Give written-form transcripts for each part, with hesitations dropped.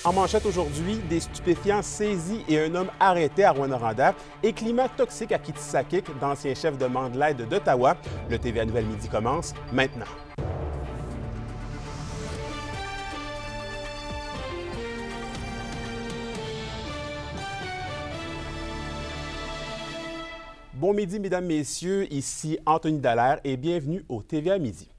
En manchette aujourd'hui, des stupéfiants saisis et un homme arrêté à Rouyn-Noranda et climat toxique à Kitsakik, d'anciens chefs demandent l'aide d'Ottawa. Le TVA Nouvelle Midi commence maintenant. Bon midi, mesdames, messieurs, ici Anthony Dallaire et bienvenue au TVA Midi.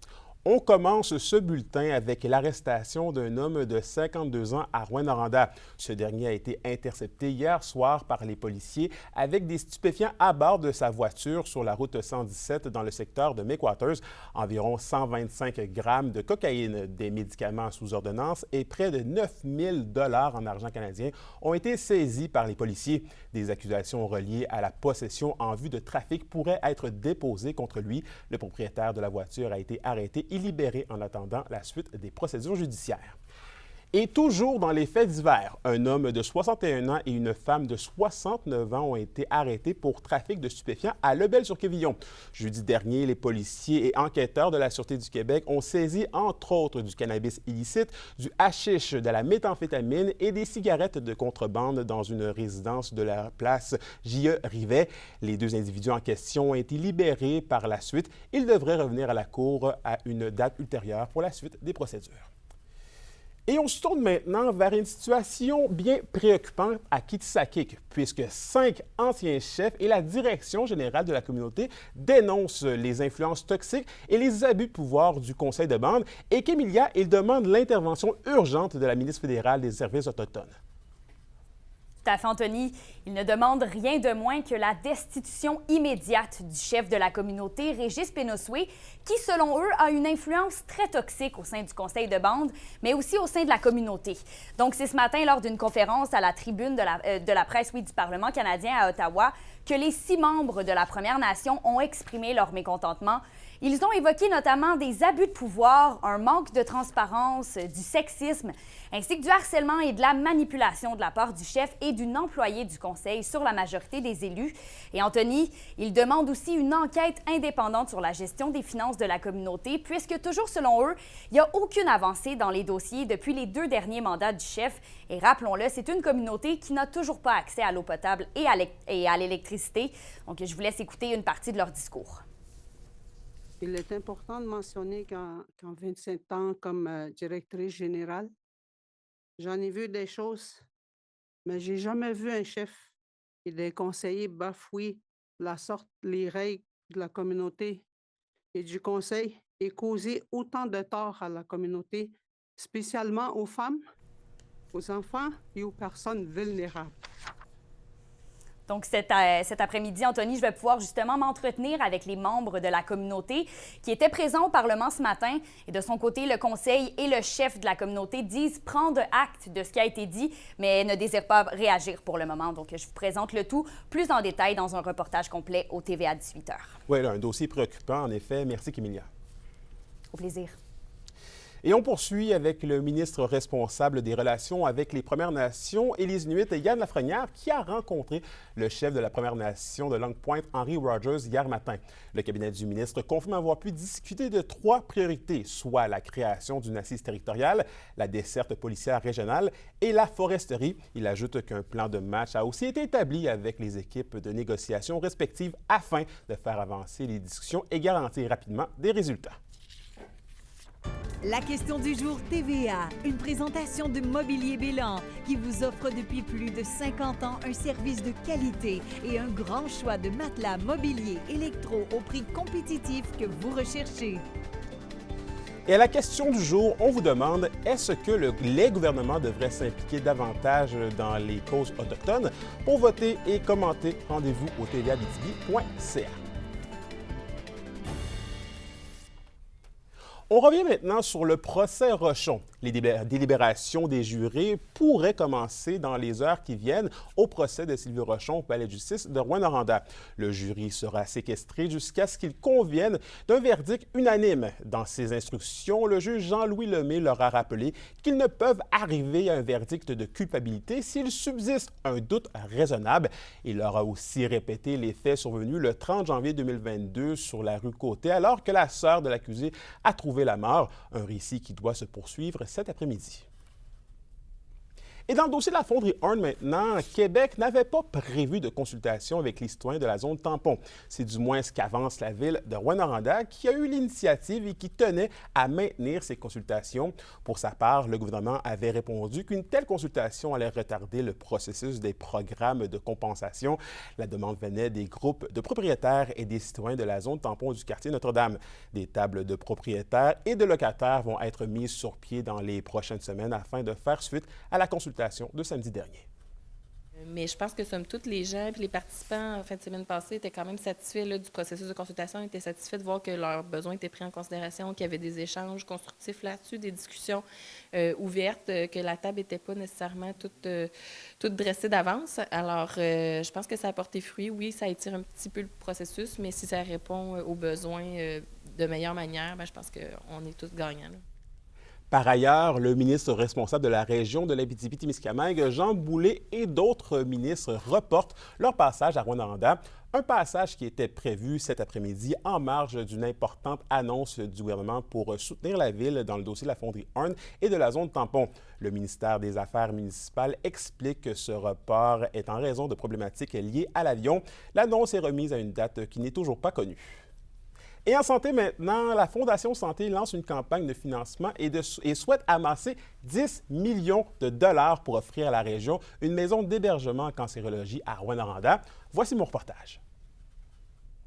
On commence ce bulletin avec l'arrestation d'un homme de 52 ans à Rouyn-Noranda. Ce dernier a été intercepté hier soir par les policiers avec des stupéfiants à bord de sa voiture sur la route 117 dans le secteur de Macwaters. Environ 125 grammes de cocaïne, des médicaments sous ordonnance et près de 9 000 $ en argent canadien ont été saisis par les policiers. Des accusations reliées à la possession en vue de trafic pourraient être déposées contre lui. Le propriétaire de la voiture a été arrêté et libéré en attendant la suite des procédures judiciaires. Et toujours dans les faits divers, un homme de 61 ans et une femme de 69 ans ont été arrêtés pour trafic de stupéfiants à Lebel-sur-Quévillon. Jeudi dernier, les policiers et enquêteurs de la Sûreté du Québec ont saisi entre autres du cannabis illicite, du hashish, de la méthamphétamine et des cigarettes de contrebande dans une résidence de la place J.E. Rivet. Les deux individus en question ont été libérés par la suite. Ils devraient revenir à la cour à une date ultérieure pour la suite des procédures. Et on se tourne maintenant vers une situation bien préoccupante à Kitsakik, puisque 5 anciens chefs et la direction générale de la communauté dénoncent les influences toxiques et les abus de pouvoir du conseil de bande et qu'Emilia, il demande l'intervention urgente de la ministre fédérale des Services autochtones. Tout à fait, Anthony. Il ne demande rien de moins que la destitution immédiate du chef de la communauté, Régis Pénosoué, qui, selon eux, a une influence très toxique au sein du conseil de bande, mais aussi au sein de la communauté. Donc, c'est ce matin, lors d'une conférence à la tribune de la presse du Parlement canadien à Ottawa, que les 6 membres de la Première Nation ont exprimé leur mécontentement. Ils ont évoqué notamment des abus de pouvoir, un manque de transparence, du sexisme, ainsi que du harcèlement et de la manipulation de la part du chef et d'une employée du conseil sur la majorité des élus. Et Anthony, il demande aussi une enquête indépendante sur la gestion des finances de la communauté, puisque toujours selon eux, il n'y a aucune avancée dans les dossiers depuis les 2 derniers mandats du chef. Et rappelons-le, c'est une communauté qui n'a toujours pas accès à l'eau potable et à l'électricité. Donc, je vous laisse écouter une partie de leur discours. Il est important de mentionner qu'en 25 ans comme directrice générale, j'en ai vu des choses, mais j'ai jamais vu un chef et des conseillers bafouer les règles de la communauté et du conseil et causer autant de tort à la communauté, spécialement aux femmes, aux enfants et aux personnes vulnérables. Donc, cet après-midi, Anthony, je vais pouvoir justement m'entretenir avec les membres de la communauté qui étaient présents au Parlement ce matin. Et de son côté, le conseil et le chef de la communauté disent prendre acte de ce qui a été dit, mais ne désirent pas réagir pour le moment. Donc, je vous présente le tout plus en détail dans un reportage complet au TVA 18h. Oui, un dossier préoccupant, en effet. Merci, Emilia. Au plaisir. Et on poursuit avec le ministre responsable des Relations avec les Premières Nations et les Inuits, Yann Lafrenière, qui a rencontré le chef de la Première Nation de Longue Pointe, Henry Rogers, hier matin. Le cabinet du ministre confirme avoir pu discuter de 3 priorités, soit la création d'une assise territoriale, la desserte policière régionale et la foresterie. Il ajoute qu'un plan de match a aussi été établi avec les équipes de négociation respectives afin de faire avancer les discussions et garantir rapidement des résultats. La question du jour TVA, une présentation de Mobilier Bélan qui vous offre depuis plus de 50 ans un service de qualité et un grand choix de matelas, mobilier, électro au prix compétitif que vous recherchez. Et à la question du jour, on vous demande, est-ce que les gouvernements devraient s'impliquer davantage dans les causes autochtones? Pour voter et commenter, rendez-vous au tvabitibi.ca. On revient maintenant sur le procès Rochon. Les délibérations des jurés pourraient commencer dans les heures qui viennent au procès de Sylvie Rochon au Palais de justice de Rouyn-Noranda. Le jury sera séquestré jusqu'à ce qu'il convienne d'un verdict unanime. Dans ses instructions, le juge Jean-Louis Lemay leur a rappelé qu'ils ne peuvent arriver à un verdict de culpabilité s'il subsiste un doute raisonnable. Il leur a aussi répété les faits survenus le 30 janvier 2022 sur la rue Côté, alors que la sœur de l'accusé a trouvé la mort, un récit qui doit se poursuivre cet après-midi. Et dans le dossier de la fonderie Horn maintenant, Québec n'avait pas prévu de consultation avec les citoyens de la zone tampon. C'est du moins ce qu'avance la ville de Rouyn-Noranda qui a eu l'initiative et qui tenait à maintenir ces consultations. Pour sa part, le gouvernement avait répondu qu'une telle consultation allait retarder le processus des programmes de compensation. La demande venait des groupes de propriétaires et des citoyens de la zone tampon du quartier Notre-Dame. Des tables de propriétaires et de locataires vont être mises sur pied dans les prochaines semaines afin de faire suite à la consultation de samedi dernier. Mais je pense que, somme toute, les gens et les participants, en fin de semaine passée, étaient quand même satisfaits là, du processus de consultation, étaient satisfaits de voir que leurs besoins étaient pris en considération, qu'il y avait des échanges constructifs là-dessus, des discussions ouvertes, que la table n'était pas nécessairement toute dressée d'avance. Alors, je pense que ça a porté fruit. Oui, ça étire un petit peu le processus, mais si ça répond aux besoins de meilleure manière, bien, je pense qu'on est tous gagnants, là. Par ailleurs, le ministre responsable de la région de l'Abitibi-Témiscamingue, Jean Boulet, et d'autres ministres reportent leur passage à Rouyn-Noranda, un passage qui était prévu cet après-midi en marge d'une importante annonce du gouvernement pour soutenir la ville dans le dossier de la fonderie Horn et de la zone tampon. Le ministère des Affaires municipales explique que ce report est en raison de problématiques liées à l'avion. L'annonce est remise à une date qui n'est toujours pas connue. Et en santé maintenant, la Fondation Santé lance une campagne de financement et souhaite amasser 10 millions de dollars pour offrir à la région une maison d'hébergement en cancérologie à Rouyn-Noranda. Voici mon reportage.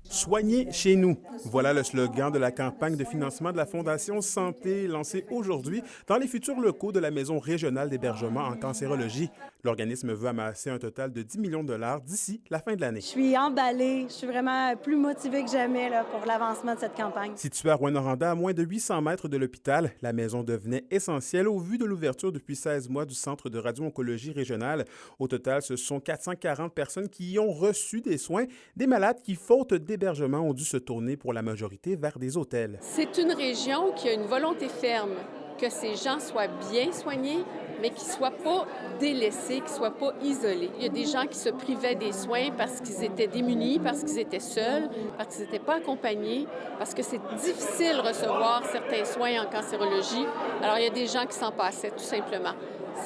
Soigner chez nous. Voilà le slogan de la campagne de financement de la Fondation Santé lancée aujourd'hui dans les futurs locaux de la Maison régionale d'hébergement en cancérologie. L'organisme veut amasser un total de 10 millions de dollars d'ici la fin de l'année. Je suis emballée, je suis vraiment plus motivée que jamais là, pour l'avancement de cette campagne. Située à Rouyn-Noranda, à moins de 800 mètres de l'hôpital, la maison devenait essentielle au vu de l'ouverture depuis 16 mois du Centre de radio-oncologie régionale. Au total, ce sont 440 personnes qui y ont reçu des soins, des malades qui, faute d'hébergement, ont dû se tourner pour la majorité vers des hôtels. C'est une région qui a une volonté ferme que ces gens soient bien soignés, mais qu'ils ne soient pas délaissés, qu'ils ne soient pas isolés. Il y a des gens qui se privaient des soins parce qu'ils étaient démunis, parce qu'ils étaient seuls, parce qu'ils n'étaient pas accompagnés, parce que c'est difficile de recevoir certains soins en cancérologie. Alors, il y a des gens qui s'en passaient, tout simplement.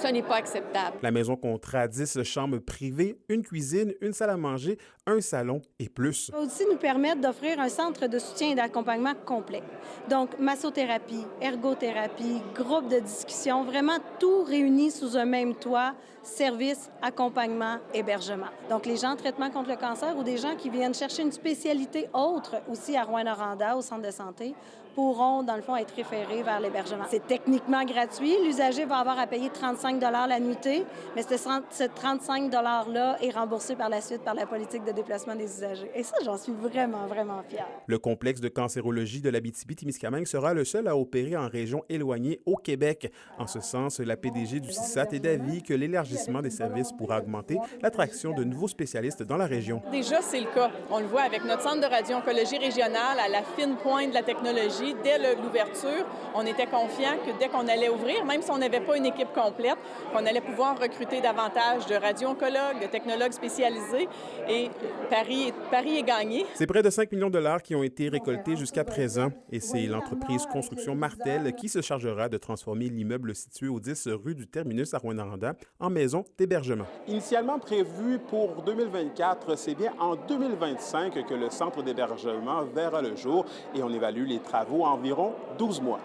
Ce n'est pas acceptable. La maison comptera 10 chambres privées, une cuisine, une salle à manger, un salon et plus. Ça va aussi nous permettre d'offrir un centre de soutien et d'accompagnement complet. Donc, massothérapie, ergothérapie, groupe de discussion, vraiment tout réuni sous un même toit, service, accompagnement, hébergement. Donc, les gens en traitement contre le cancer ou des gens qui viennent chercher une spécialité autre aussi à Rouyn-Noranda, au centre de santé, pourront, dans le fond, être référés vers l'hébergement. C'est techniquement gratuit. L'usager va avoir à payer 35 $ la nuitée, mais ce 35 $-là est remboursé par la suite par la politique de déplacement des usagers. Et ça, j'en suis vraiment, vraiment fière. Le complexe de cancérologie de l'Abitibi-Témiscamingue sera le seul à opérer en région éloignée au Québec. En ce sens, la PDG du CISAT est d'avis que l'élargissement des services pourra augmenter l'attraction de nouveaux spécialistes dans la région. Déjà, c'est le cas. On le voit avec notre centre de radio-oncologie régionale à la fine pointe de la technologie. Dès l'ouverture, on était confiant que dès qu'on allait ouvrir, même si on n'avait pas une équipe complète, qu'on allait pouvoir recruter davantage de radio-oncologues, de technologues spécialisés. Et Paris est gagné. C'est près de 5 millions de dollars qui ont été récoltés jusqu'à présent. Et c'est l'entreprise Construction Martel qui se chargera de transformer l'immeuble situé au 10 rue du Terminus à Rouyn-Noranda en maison d'hébergement. Initialement prévu pour 2024, c'est bien en 2025 que le centre d'hébergement verra le jour et on évalue les travaux à environ 12 mois.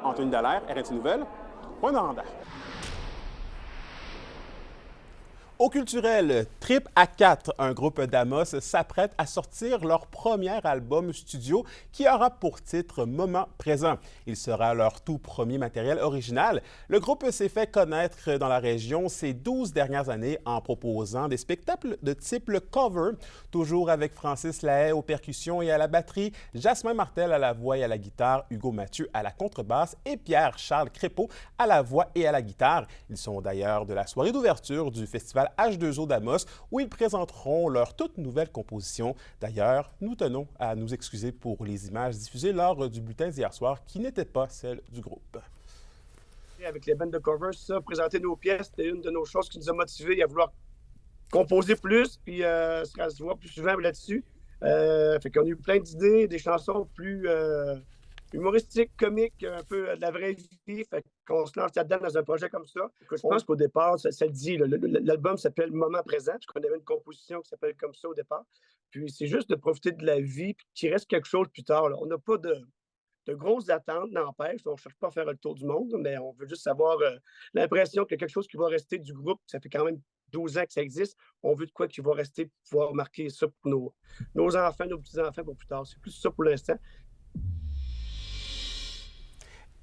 Anthony Dallaire, RNC Nouvelles, Rouyn-Noranda. Au culturel, Trip à 4, un groupe d'Amos s'apprête à sortir leur premier album studio qui aura pour titre Moment présent. Il sera leur tout premier matériel original. Le groupe s'est fait connaître dans la région ces 12 dernières années en proposant des spectacles de type le cover, toujours avec Francis Lahaye aux percussions et à la batterie, Jasmin Martel à la voix et à la guitare, Hugo Mathieu à la contrebasse et Pierre-Charles Crépeau à la voix et à la guitare. Ils sont d'ailleurs de la soirée d'ouverture du festival H2O d'Amos, où ils présenteront leur toute nouvelle composition. D'ailleurs, nous tenons à nous excuser pour les images diffusées lors du bulletin d'hier soir qui n'étaient pas celles du groupe. Avec les bandes de covers, ça, présenter nos pièces, c'était une de nos choses qui nous a motivés à vouloir composer plus, puis se voir plus souvent là-dessus. Fait qu'on a eu plein d'idées, des chansons plus humoristique, comique, un peu de la vraie vie. Fait qu'on se lance là-dedans dans un projet comme ça. Je pense qu'au départ, ça le dit, l'album s'appelle Moment présent, parce qu'on avait une composition qui s'appelle comme ça au départ. Puis c'est juste de profiter de la vie, puis qu'il reste quelque chose plus tard. Là. On n'a pas de grosses attentes, n'empêche. On ne cherche pas à faire le tour du monde, mais on veut juste avoir l'impression qu'il y a quelque chose qui va rester du groupe. Ça fait quand même 12 ans que ça existe. On veut de quoi qui va rester pour pouvoir marquer ça pour nos enfants, nos petits-enfants pour plus tard. C'est plus ça pour l'instant.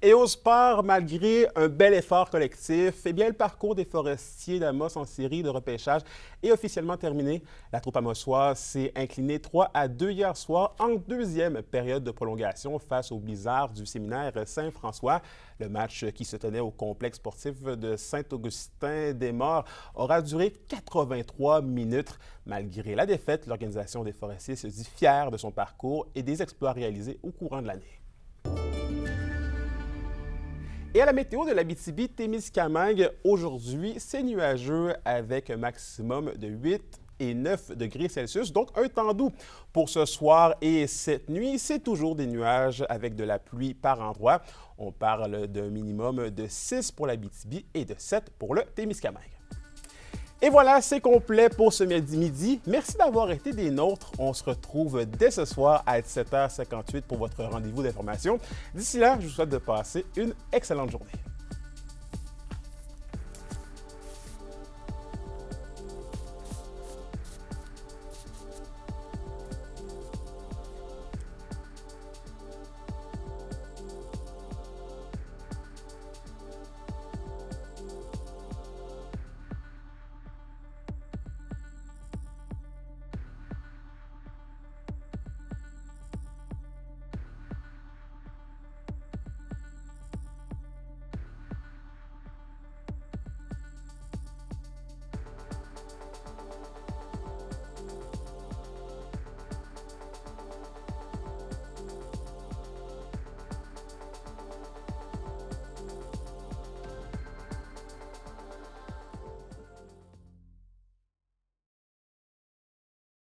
Et au sport, malgré un bel effort collectif, eh bien, le parcours des Forestiers d'Amos en série de repêchage est officiellement terminé. La troupe amossoise s'est inclinée 3-2 hier soir en deuxième période de prolongation face au Blizzard du séminaire Saint-François. Le match qui se tenait au complexe sportif de Saint-Augustin-des-Maures aura duré 83 minutes. Malgré la défaite, l'organisation des Forestiers se dit fière de son parcours et des exploits réalisés au courant de l'année. Et à la météo de l'Abitibi-Témiscamingue, aujourd'hui, c'est nuageux avec un maximum de 8 et 9 degrés Celsius, donc un temps doux. Pour ce soir et cette nuit, c'est toujours des nuages avec de la pluie par endroits. On parle d'un minimum de 6 pour l'Abitibi et de 7 pour le Témiscamingue. Et voilà, c'est complet pour ce midi. Merci d'avoir été des nôtres. On se retrouve dès ce soir à 17h58 pour votre rendez-vous d'information. D'ici là, je vous souhaite de passer une excellente journée.